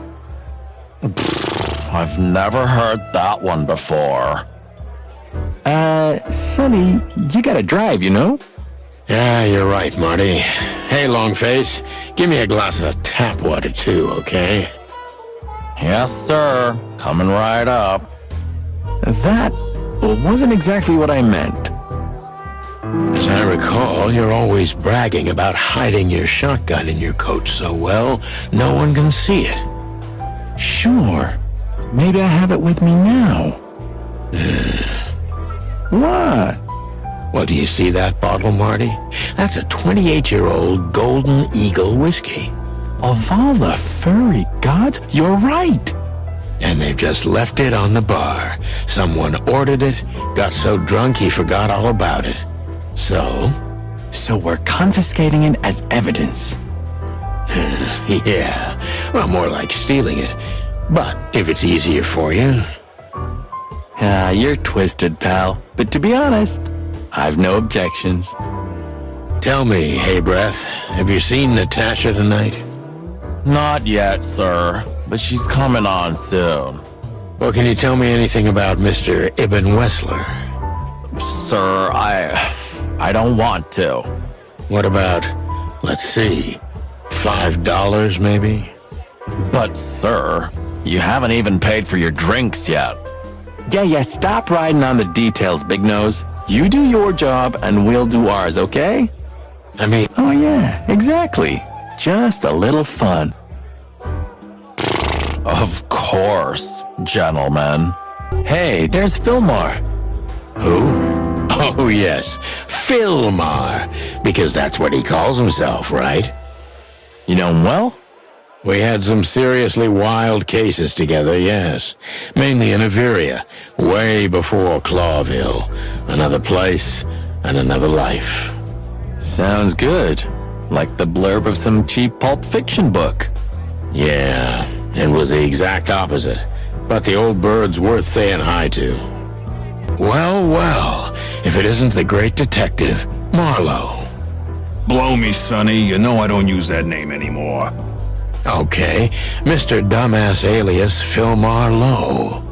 [SPEAKER 6] I've never heard that one before. Sonny, you gotta drive, you know?
[SPEAKER 2] Yeah, you're right, Marty. Hey, Longface, give me a glass of tap water too, okay?
[SPEAKER 6] Yes, sir. Coming right up. That wasn't exactly what I meant.
[SPEAKER 2] As I recall, you're always bragging about hiding your shotgun in your coat so well, no one can see it.
[SPEAKER 6] Sure. Maybe I have it with me now. What?
[SPEAKER 2] Well, do you see that bottle, Marty? That's a 28-year-old Golden Eagle whiskey.
[SPEAKER 6] Of all the furry gods, you're right.
[SPEAKER 2] And they've just left it on the bar. Someone ordered it, got so drunk he forgot all about it. So?
[SPEAKER 6] So we're confiscating it as evidence.
[SPEAKER 2] Yeah, well, more like stealing it. But if it's easier for you...
[SPEAKER 6] Ah, you're twisted, pal. But to be honest, I've no objections.
[SPEAKER 2] Tell me, Hey Breath, have you seen Natasha tonight?
[SPEAKER 6] Not yet, sir. But she's coming on soon.
[SPEAKER 2] Well, can you tell me anything about Mr. Ibn Wessler?
[SPEAKER 6] Sir, I don't want to.
[SPEAKER 2] What about, let's see, $5 maybe?
[SPEAKER 6] But, sir, you haven't even paid for your drinks yet. Yeah, stop riding on the details, Big Nose. You do your job and we'll do ours, okay?
[SPEAKER 2] I mean...
[SPEAKER 6] Oh yeah, exactly. Just a little fun. Of course, gentlemen. Hey, there's Fillmore.
[SPEAKER 2] Who? Oh, yes, Fillmore, because that's what he calls himself, right?
[SPEAKER 6] You know him well?
[SPEAKER 2] We had some seriously wild cases together, yes. Mainly in Averia, way before Clawville. Another place and another life.
[SPEAKER 6] Sounds good. Like the blurb of some cheap pulp fiction book.
[SPEAKER 2] Yeah, it was the exact opposite. But the old bird's worth saying hi to. Well, well, if it isn't the great detective, Marlowe.
[SPEAKER 9] Blow me, Sonny. You know I don't use that name anymore.
[SPEAKER 2] Okay, Mr. Dumbass alias Phil Marlowe.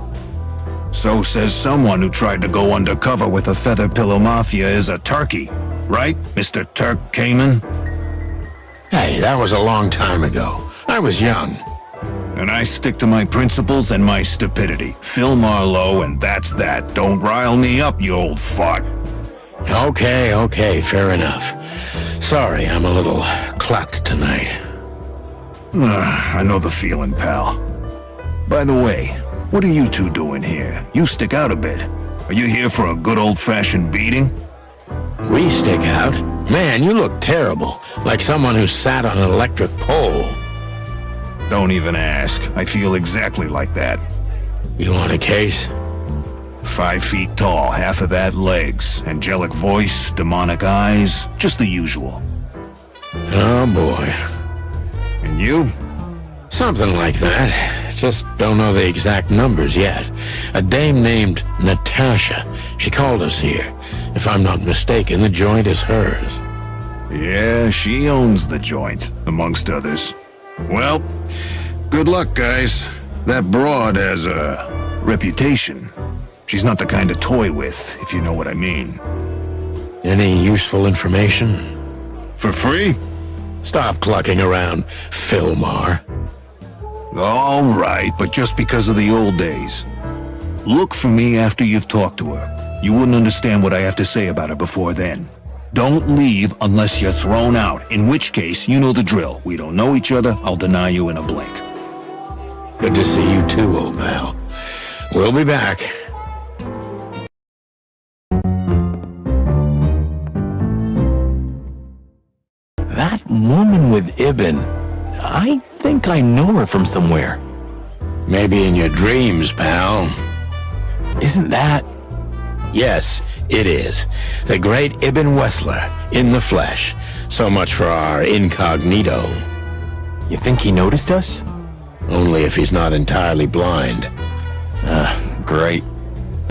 [SPEAKER 9] So says someone who tried to go undercover with a Feather Pillow Mafia is a turkey. Right, Mr. Turk Cayman?
[SPEAKER 2] Hey, that was a long time ago. I was young.
[SPEAKER 9] And I stick to my principles and my stupidity. Phil Marlowe, and that's that. Don't rile me up, you old fart.
[SPEAKER 2] Okay, fair enough. Sorry, I'm a little clucked tonight.
[SPEAKER 9] I know the feeling, pal. By the way, what are you two doing here? You stick out a bit. Are you here for a good old-fashioned beating?
[SPEAKER 2] We stick out? Man, you look terrible. Like someone who sat on an electric pole.
[SPEAKER 9] Don't even ask. I feel exactly like that.
[SPEAKER 2] You want a case?
[SPEAKER 9] 5 feet tall, half of that legs, angelic voice, demonic eyes, just the usual.
[SPEAKER 2] Oh boy.
[SPEAKER 9] And you?
[SPEAKER 2] Something like that. Just don't know the exact numbers yet. A dame named Natasha. She called us here. If I'm not mistaken, the joint is hers.
[SPEAKER 9] Yeah, she owns the joint, amongst others. Well, good luck, guys. That broad has a reputation. She's not the kind to toy with, if you know what I mean.
[SPEAKER 2] Any useful information?
[SPEAKER 9] For free?
[SPEAKER 2] Stop clucking around, Fillmore.
[SPEAKER 9] All right, but just because of the old days. Look for me after you've talked to her. You wouldn't understand what I have to say about her before then. Don't leave unless you're thrown out, in which case, you know the drill. We don't know each other, I'll deny you in a blink.
[SPEAKER 2] Good to see you too, old pal. We'll be back.
[SPEAKER 6] That woman with Ibn, I think I know her from somewhere.
[SPEAKER 2] Maybe in your dreams, pal.
[SPEAKER 6] Isn't that...
[SPEAKER 2] Yes, it is. The great Ibn Wessler, in the flesh. So much for our incognito.
[SPEAKER 6] You think he noticed us?
[SPEAKER 2] Only if he's not entirely blind.
[SPEAKER 6] Great.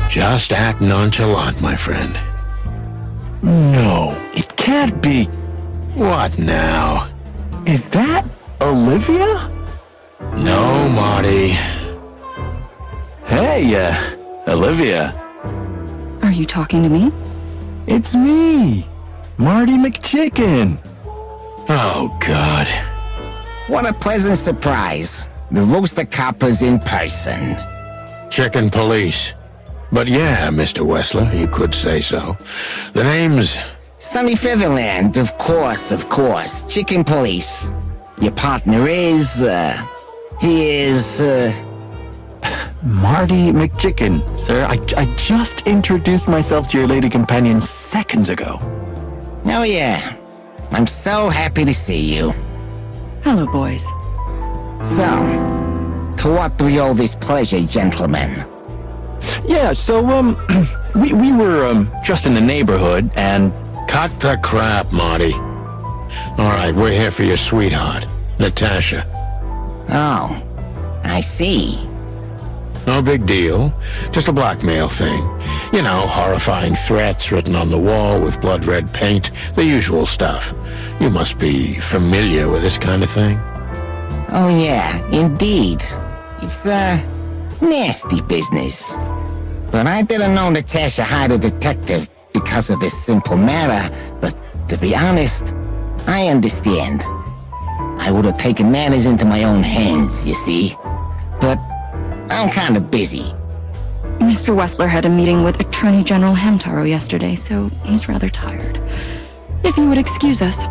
[SPEAKER 2] Just act nonchalant, my friend.
[SPEAKER 6] No, it can't be.
[SPEAKER 2] What now?
[SPEAKER 6] Is that Olivia?
[SPEAKER 2] No, Marty.
[SPEAKER 6] Hey, Olivia.
[SPEAKER 3] Are you talking to me?
[SPEAKER 6] It's me, Marty McChicken.
[SPEAKER 2] Oh, God.
[SPEAKER 5] What a pleasant surprise. The rooster cop is in person.
[SPEAKER 2] Chicken police. But yeah, Mr. Wessler, you could say so. The name's...
[SPEAKER 5] Sunny Featherland, of course. Chicken police. Your partner is, he is,
[SPEAKER 6] Marty McChicken, sir. I just introduced myself to your lady companion seconds ago.
[SPEAKER 5] Oh yeah. I'm so happy to see you.
[SPEAKER 3] Hello, boys.
[SPEAKER 5] So, to what do we owe this pleasure, gentlemen?
[SPEAKER 6] Yeah, so, we were, just in the neighborhood, and
[SPEAKER 2] Cut the crap, Marty. Alright, we're here for your sweetheart, Natasha.
[SPEAKER 5] Oh, I see.
[SPEAKER 2] No big deal. Just a blackmail thing. You know, horrifying threats written on the wall with blood-red paint. The usual stuff. You must be familiar with this kind of thing.
[SPEAKER 5] Oh yeah, indeed. It's, nasty business. But I didn't know Natasha hired a detective because of this simple matter, but to be honest, I understand. I would have taken matters into my own hands, you see. But I'm kind of busy.
[SPEAKER 10] Mr. Wessler had a meeting with Attorney General Hamtaro yesterday, so he's rather tired. If you would excuse us.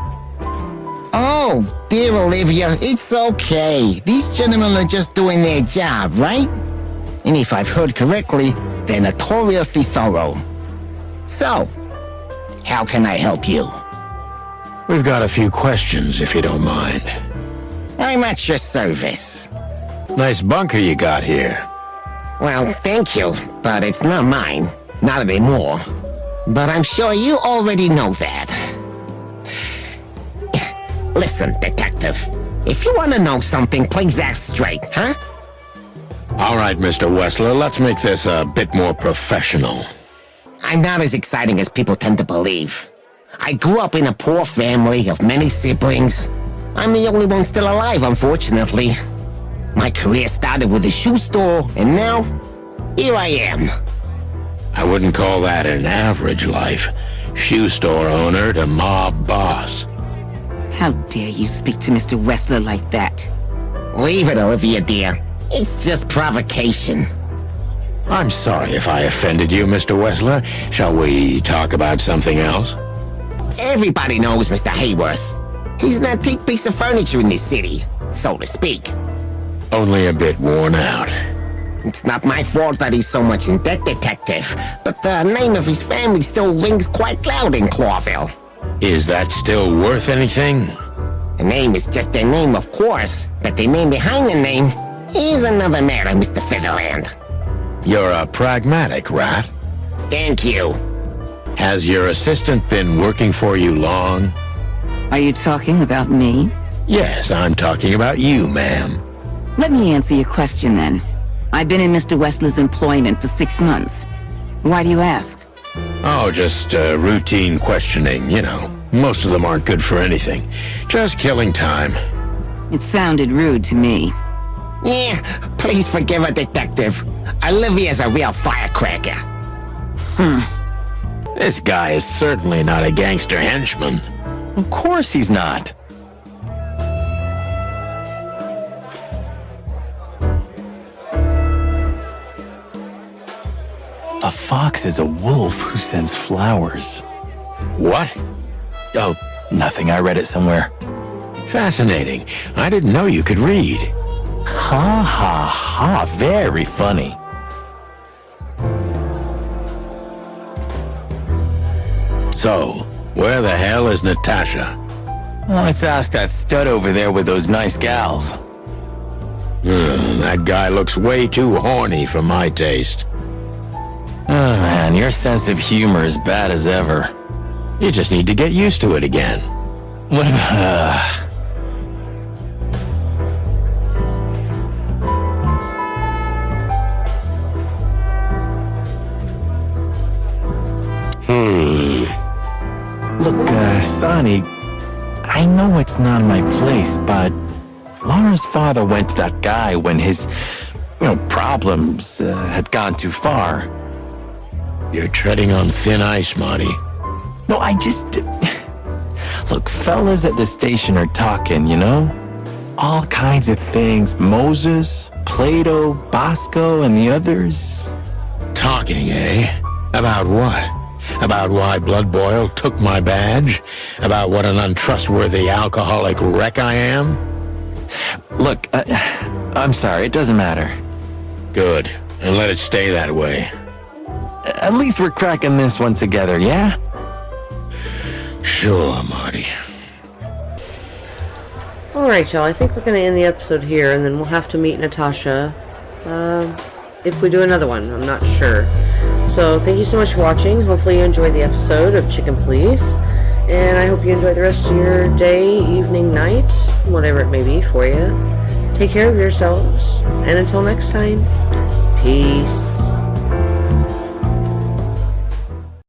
[SPEAKER 5] Oh, dear Olivia, it's okay. These gentlemen are just doing their job, right? And if I've heard correctly, they're notoriously thorough. So, how can I help you?
[SPEAKER 2] We've got a few questions, if you don't mind.
[SPEAKER 5] I'm at your service.
[SPEAKER 2] Nice bunker you got here.
[SPEAKER 5] Well, thank you, but it's not mine. Not anymore. But I'm sure you already know that. Listen, detective. If you want to know something, please ask straight, huh?
[SPEAKER 2] All right, Mr. Wessler, let's make this a bit more professional.
[SPEAKER 5] I'm not as exciting as people tend to believe. I grew up in a poor family of many siblings. I'm the only one still alive, unfortunately. My career started with a shoe store, and now, here I am.
[SPEAKER 2] I wouldn't call that an average life. Shoe store owner to mob boss.
[SPEAKER 11] How dare you speak to Mr. Wessler like that?
[SPEAKER 5] Leave it, Olivia, dear. It's just provocation.
[SPEAKER 2] I'm sorry if I offended you, Mr. Wessler. Shall we talk about something else?
[SPEAKER 5] Everybody knows Mr. Hayworth. He's an antique piece of furniture in this city, so to speak.
[SPEAKER 2] Only a bit worn out.
[SPEAKER 5] It's not my fault that he's so much in debt, detective, but the name of his family still rings quite loud in Clawville.
[SPEAKER 2] Is that still worth anything?
[SPEAKER 5] The name is just their name, of course, but the man behind the name is another matter, Mr. Featherland.
[SPEAKER 2] You're a pragmatic rat.
[SPEAKER 5] Thank you.
[SPEAKER 2] Has your assistant been working for you long?
[SPEAKER 11] Are you talking about me?
[SPEAKER 2] Yes, I'm talking about you, ma'am.
[SPEAKER 11] Let me answer your question then. I've been in Mr. Wessler's employment for 6 months. Why do you ask?
[SPEAKER 2] Oh, just routine questioning, you know. Most of them aren't good for anything. Just killing time.
[SPEAKER 11] It sounded rude to me.
[SPEAKER 5] Yeah, please forgive a detective. Olivia's a real firecracker.
[SPEAKER 2] This guy is certainly not a gangster henchman.
[SPEAKER 6] Of course he's not. A fox is a wolf who sends flowers.
[SPEAKER 2] What?
[SPEAKER 6] Oh, nothing. I read it somewhere.
[SPEAKER 2] Fascinating. I didn't know you could read.
[SPEAKER 6] Ha ha ha. Very funny.
[SPEAKER 2] So, where the hell is Natasha?
[SPEAKER 6] Let's ask that stud over there with those nice gals.
[SPEAKER 2] That guy looks way too horny for my taste.
[SPEAKER 6] Oh man, your sense of humor is bad as ever.
[SPEAKER 2] You just need to get used to it again.
[SPEAKER 6] What about... Look, Sonny, I know it's not my place, but Laura's father went to that guy when his, problems had gone too far.
[SPEAKER 2] You're treading on thin ice, Marty.
[SPEAKER 6] No, I just... Look, fellas at the station are talking, you know? All kinds of things. Moses, Plato, Bosco, and the others.
[SPEAKER 2] Talking, eh? About what? About why Blood Boil took my badge? About what an untrustworthy alcoholic wreck I am?
[SPEAKER 6] Look, I'm sorry, it doesn't matter.
[SPEAKER 2] Good, and let it stay that way.
[SPEAKER 6] At least we're cracking this one together, yeah?
[SPEAKER 2] Sure, Marty.
[SPEAKER 1] Alright, y'all, I think we're going to end the episode here, and then we'll have to meet Natasha, if we do another one. I'm not sure. So thank you so much for watching. Hopefully you enjoyed the episode of Chicken Police. And I hope you enjoy the rest of your day, evening, night, whatever it may be for you. Take care of yourselves. And until next time, peace.